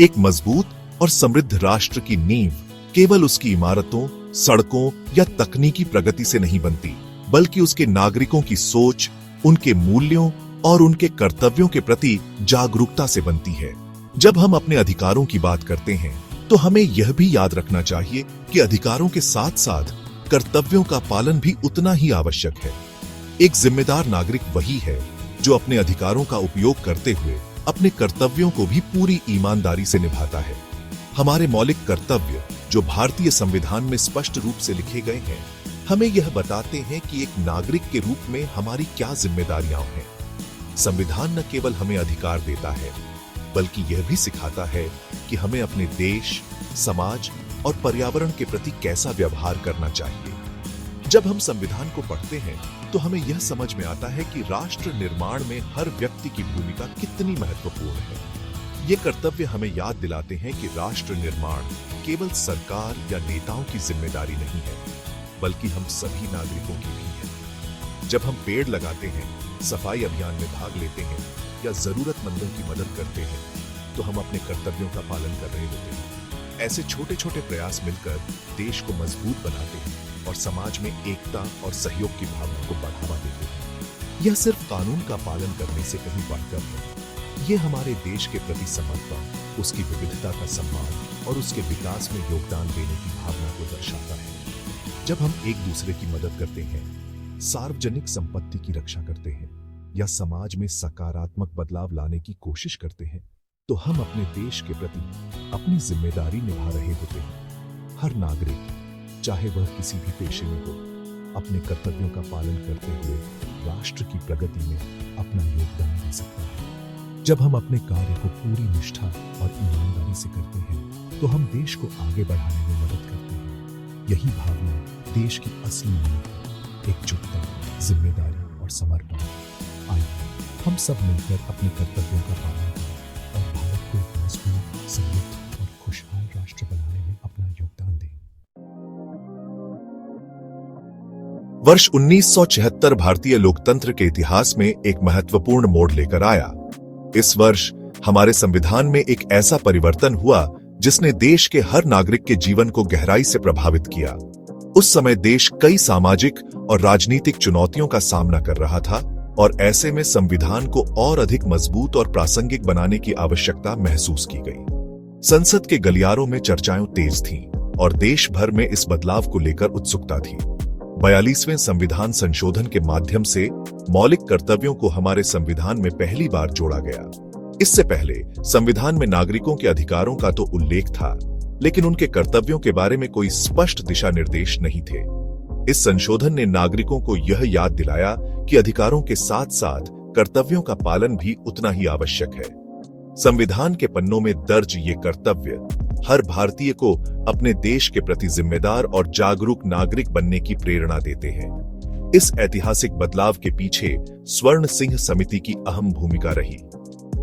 एक मजबूत और समृद्ध राष्ट्र की नींव केवल उसकी इमारतों, सड़कों या तकनीकी प्रगति से नहीं बनती, बल्कि उसके नागरिकों की सोच, उनके मूल्यों और उनके कर्तव्यों के प्रति जागरूकता से बनती है। जब हम अपने अधिकारों की बात करते हैं, तो हमें यह भी याद रखना चाहिए कि अधिकारों के साथ साथ कर्तव्यों का पालन भी उतना ही आवश्यक है। एक जिम्मेदार नागरिक वही है जो अपने अधिकारों का उपयोग करते हुए अपने कर्तव्यों को भी पूरी ईमानदारी से निभाता है। हमारे मौलिक कर्तव्य, जो भारतीय संविधान में स्पष्ट रूप से लिखे गए हैं, हमें यह बताते हैं कि एक नागरिक के रूप में हमारी क्या जिम्मेदारियां हैं। संविधान न केवल हमें अधिकार देता है, बल्कि यह भी सिखाता है कि हमें अपने देश, समाज और पर्यावरण के प्रति कैसा व्यवहार करना चाहिए। जब हम संविधान को पढ़ते हैं, तो हमें यह समझ में आता है कि राष्ट्र निर्माण में हर व्यक्ति की भूमिका कितनी महत्वपूर्ण है। ये कर्तव्य हमें याद दिलाते हैं कि राष्ट्र निर्माण केवल सरकार या नेताओं की जिम्मेदारी नहीं है, बल्कि हम सभी नागरिकों की भी है। जब हम पेड़ लगाते हैं, सफाई अभियान में भाग लेते हैं या जरूरतमंदों की मदद करते हैं, तो हम अपने कर्तव्यों का पालन कर रहे होते हैं। ऐसे छोटे छोटे प्रयास मिलकर देश को मजबूत बनाते हैं और समाज में एकता और सहयोग की भावना को बढ़ावा देते हैं। यह सिर्फ कानून का पालन करने से कहीं बढ़कर है। यह हमारे देश के प्रति समर्पण, उसकी विविधता का सम्मान और उसके विकास में योगदान देने की भावना को दर्शाता है। जब हम एक दूसरे की मदद करते हैं, सार्वजनिक संपत्ति की रक्षा करते हैं या समाज में सकारात्मक बदलाव लाने की कोशिश करते हैं, तो हम अपने देश के प्रति अपनी जिम्मेदारी निभा रहे होते हैं। हर नागरिक, चाहे वह किसी भी पेशे में हो, अपने कर्तव्यों का पालन करते हुए राष्ट्र की प्रगति में अपना योगदान दे सकता है। जब हम अपने कार्य को पूरी निष्ठा और ईमानदारी से करते हैं, तो हम देश को आगे बढ़ाने में मदद करते हैं। यही भावना देश की असली नींव है, एकजुटता, जिम्मेदारी और समर्पण। आइए हम सब मिलकर अपने कर्तव्यों का पालन करें और भारत को एक मजबूत, समृद्ध और खुशहाल राष्ट्र बनाने में अपना योगदान दें। वर्ष 1976 भारतीय लोकतंत्र के इतिहास में एक महत्वपूर्ण मोड़ लेकर आया। इस वर्ष हमारे संविधान में एक ऐसा परिवर्तन हुआ जिसने देश के हर नागरिक के जीवन को गहराई से प्रभावित किया। उस समय देश कई सामाजिक और राजनीतिक चुनौतियों का सामना कर रहा था और ऐसे में संविधान को और अधिक मजबूत और प्रासंगिक बनाने की आवश्यकता महसूस की गई। संसद के गलियारों में चर्चाएं तेज थीं और देश भर में इस बदलाव को लेकर उत्सुकता थी। 42वें संविधान संशोधन के माध्यम से मौलिक कर्तव्यों को हमारे संविधान में पहली बार जोड़ा गया। इससे पहले संविधान में नागरिकों के अधिकारों का तो उल्लेख था, लेकिन उनके कर्तव्यों के बारे में कोई स्पष्ट दिशा निर्देश नहीं थे। इस संशोधन ने नागरिकों को यह याद दिलाया कि अधिकारों के साथ साथ कर्तव्यों का पालन भी उतना ही आवश्यक है। संविधान के पन्नों में दर्ज ये कर्तव्य हर भारतीय को अपने देश के प्रति जिम्मेदार और जागरूक नागरिक बनने की प्रेरणा देते हैं। इस ऐतिहासिक बदलाव के पीछे स्वर्ण सिंह समिति की अहम भूमिका रही।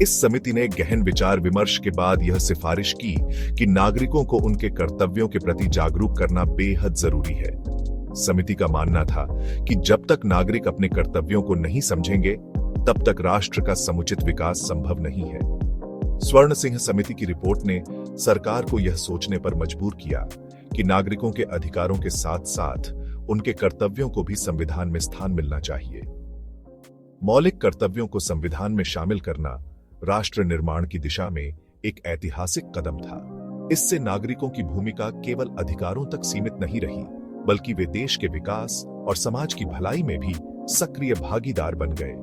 इस समिति ने गहन विचार विमर्श के बाद यह सिफारिश की कि नागरिकों को उनके कर्तव्यों के प्रति जागरूक करना बेहद जरूरी है। समिति का मानना था कि जब तक नागरिक अपने कर्तव्यों को नहीं समझेंगे, तब तक राष्ट्र का समुचित विकास संभव नहीं है। स्वर्ण सिंह समिति की रिपोर्ट ने सरकार को यह सोचने पर मजबूर किया कि नागरिकों के अधिकारों के साथ साथ उनके कर्तव्यों को भी संविधान में स्थान मिलना चाहिए। मौलिक कर्तव्यों को संविधान में शामिल करना राष्ट्र निर्माण की दिशा में एक ऐतिहासिक कदम था। इससे नागरिकों की भूमिका केवल अधिकारों तक सीमित नहीं रही, बल्कि वे देश के विकास और समाज की भलाई में भी सक्रिय भागीदार बन गए।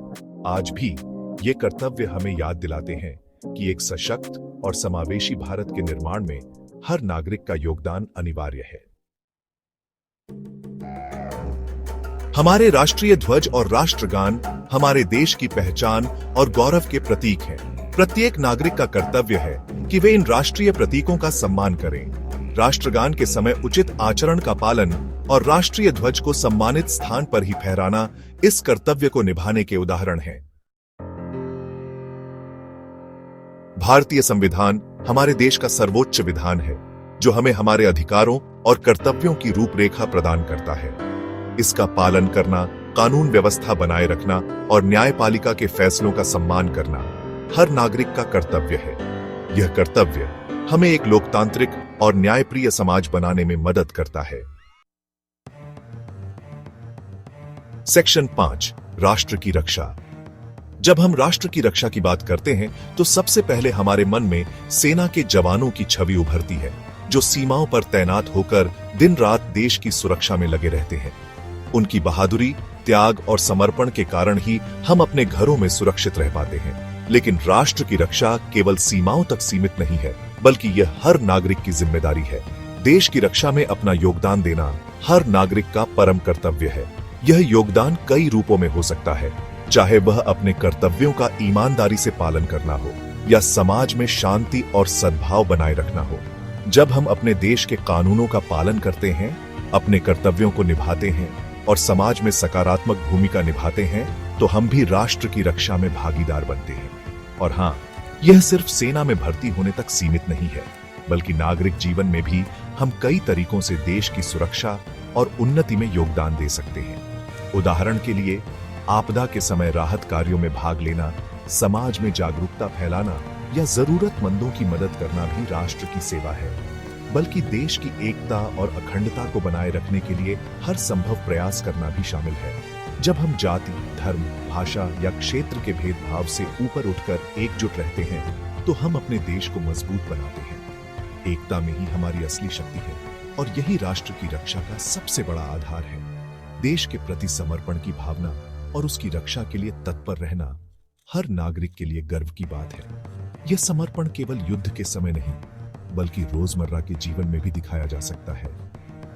आज भी ये कर्तव्य हमें याद दिलाते हैं कि एक सशक्त और समावेशी भारत के निर्माण में हर नागरिक का योगदान अनिवार्य है। हमारे राष्ट्रीय ध्वज और राष्ट्रगान हमारे देश की पहचान और गौरव के प्रतीक हैं। प्रत्येक नागरिक का कर्तव्य है कि वे इन राष्ट्रीय प्रतीकों का सम्मान करें। राष्ट्रगान के समय उचित आचरण का पालन और राष्ट्रीय ध्वज को सम्मानित स्थान पर ही फहराना इस कर्तव्य को निभाने के उदाहरण हैं। भारतीय संविधान हमारे देश का सर्वोच्च विधान है, जो हमें हमारे अधिकारों और कर्तव्यों की रूपरेखा प्रदान करता है। इसका पालन करना, कानून व्यवस्था बनाए रखना और न्यायपालिका के फैसलों का सम्मान करना हर नागरिक का कर्तव्य है। यह कर्तव्य हमें एक लोकतांत्रिक और न्यायप्रिय समाज बनाने में मदद करता है। सेक्शन 5, राष्ट्र की रक्षा। जब हम राष्ट्र की रक्षा की बात करते हैं तो सबसे पहले हमारे मन में सेना के जवानों की छवि उभरती है, जो सीमाओं पर तैनात होकर दिन रात देश की सुरक्षा में लगे रहते हैं। उनकी बहादुरी, त्याग और समर्पण के कारण ही हम अपने घरों में सुरक्षित रह पाते हैं। लेकिन राष्ट्र की रक्षा केवल सीमाओं तक सीमित नहीं है, बल्कि यह हर नागरिक की जिम्मेदारी है। देश की रक्षा में अपना योगदान देना हर नागरिक का परम कर्तव्य है। यह योगदान कई रूपों में हो सकता है, चाहे वह अपने कर्तव्यों का ईमानदारी से पालन करना हो या समाज में शांति और सद्भाव बनाए रखना हो। जब हम अपने देश के कानूनों का पालन करते हैं, अपने कर्तव्यों को निभाते हैं और समाज में सकारात्मक भूमिका निभाते हैं, तो हम भी राष्ट्र की रक्षा में भागीदार बनते हैं। और हाँ, यह सिर्फ सेना में भर्ती होने तक सीमित नहीं है, बल्कि नागरिक जीवन में भी हम कई तरीकों से देश की सुरक्षा और उन्नति में योगदान दे सकते हैं। उदाहरण के लिए, आपदा के समय राहत कार्यों में भाग लेना, समाज में जागरूकता फैलाना या जरूरतमंदों की मदद करना भी राष्ट्र की सेवा है। बल्कि देश की एकता और अखंडता को बनाए रखने के लिए हर संभव प्रयास करना भी शामिल है। जब हम जाति, धर्म, भाषा या क्षेत्र के भेदभाव से ऊपर उठकर एकजुट रहते हैं, तो हम अपने देश को मजबूत बनाते हैं। एकता में ही हमारी असली शक्ति है और यही राष्ट्र की रक्षा का सबसे बड़ा आधार है। देश के प्रति समर्पण की भावना और उसकी रक्षा के लिए तत्पर रहना हर नागरिक के लिए गर्व की बात है। यह समर्पण केवल युद्ध के समय नहीं, बल्कि रोजमर्रा के जीवन में भी दिखाया जा सकता है,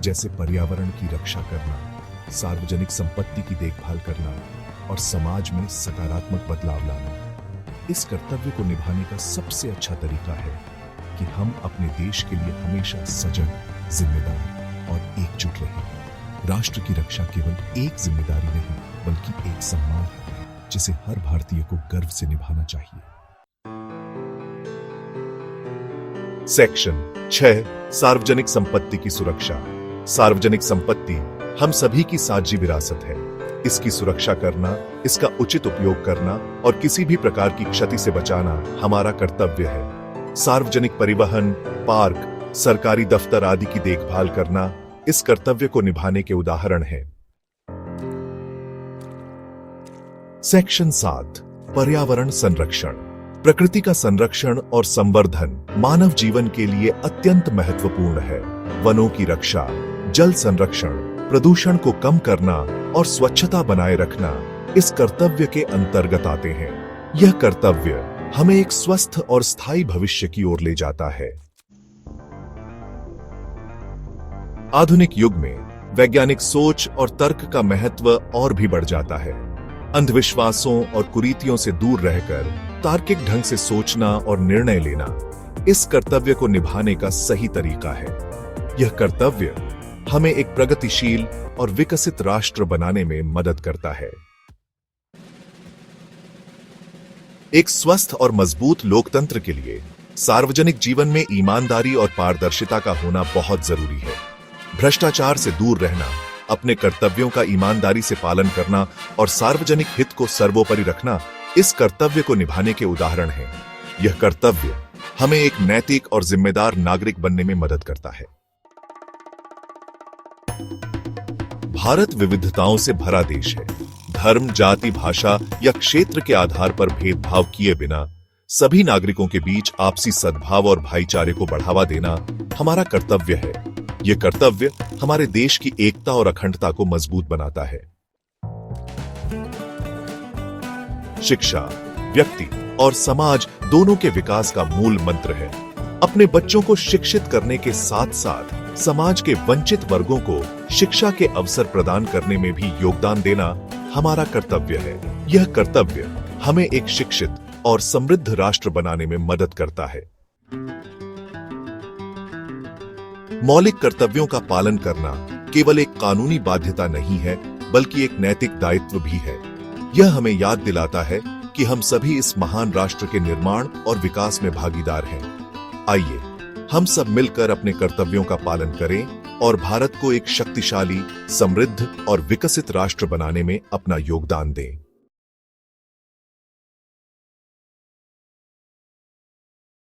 जैसे पर्यावरण की रक्षा करना, सार्वजनिक संपत्ति की देखभाल करना और समाज में सकारात्मक बदलाव लाना। इस कर्तव्य को निभाने का सबसे अच्छा तरीका है कि हम अपने देश के लिए हमेशा सजग, जिम्मेदार और एकजुट रहें। राष्ट्र की रक्षा केवल एक जिम्मेदारी नहीं, बल्कि एक सम्मान है, जिसे हर भारतीय को गर्व से निभाना चाहिए। सेक्शन 6, सार्वजनिक संपत्ति की सुरक्षा। सार्वजनिक संपत्ति हम सभी की साझी विरासत है। इसकी सुरक्षा करना, इसका उचित उपयोग करना और किसी भी प्रकार की क्षति से बचाना हमारा कर्तव्य है। सार्वजनिक परिवहन, पार्क, सरकारी दफ्तर आदि की देखभाल करना इस कर्तव्य को निभाने के उदाहरण हैं। सेक्शन 7, पर्यावरण संरक्षण। प्रकृति का संरक्षण और संवर्धन मानव जीवन के लिए अत्यंत महत्वपूर्ण है। वनों की रक्षा, जल संरक्षण, प्रदूषण को कम करना और स्वच्छता बनाए रखना इस कर्तव्य के अंतर्गत आते हैं। यह कर्तव्य हमें एक स्वस्थ और स्थायी भविष्य की ओर ले जाता है। आधुनिक युग में वैज्ञानिक सोच और तर्क का महत्व और भी बढ़ जाता है। अंधविश्वासों और कुरीतियों से दूर रहकर तार्किक ढंग से सोचना और निर्णय लेना इस कर्तव्य को निभाने का सही तरीका है। यह कर्तव्य हमें एक प्रगतिशील और विकसित राष्ट्र बनाने में मदद करता है। एक स्वस्थ और मजबूत लोकतंत्र के लिए सार्वजनिक जीवन में ईमानदारी और पारदर्शिता का होना बहुत जरूरी है। भ्रष्टाचार से दूर रहना, अपने कर्तव्यों का ईमानदारी से पालन करना और सार्वजनिक हित को सर्वोपरि रखना इस कर्तव्य को निभाने के उदाहरण हैं। यह कर्तव्य हमें एक नैतिक और जिम्मेदार नागरिक बनने में मदद करता है। भारत विविधताओं से भरा देश है। धर्म, जाति, भाषा या क्षेत्र के आधार पर भेदभाव किए बिना सभी नागरिकों के बीच आपसी सद्भाव और भाईचारे को बढ़ावा देना हमारा कर्तव्य है। यह कर्तव्य हमारे देश की एकता और अखंडता को मजबूत बनाता है। शिक्षा व्यक्ति और समाज दोनों के विकास का मूल मंत्र है। अपने बच्चों को शिक्षित करने के साथ साथ समाज के वंचित वर्गों को शिक्षा के अवसर प्रदान करने में भी योगदान देना हमारा कर्तव्य है। यह कर्तव्य हमें एक शिक्षित और समृद्ध राष्ट्र बनाने में मदद करता है। मौलिक कर्तव्यों का पालन करना केवल एक कानूनी बाध्यता नहीं है, बल्कि एक नैतिक दायित्व भी है। यह हमें याद दिलाता है कि हम सभी इस महान राष्ट्र के निर्माण और विकास में भागीदार हैं। आइए हम सब मिलकर अपने कर्तव्यों का पालन करें और भारत को एक शक्तिशाली, समृद्ध और विकसित राष्ट्र बनाने में अपना योगदान दें।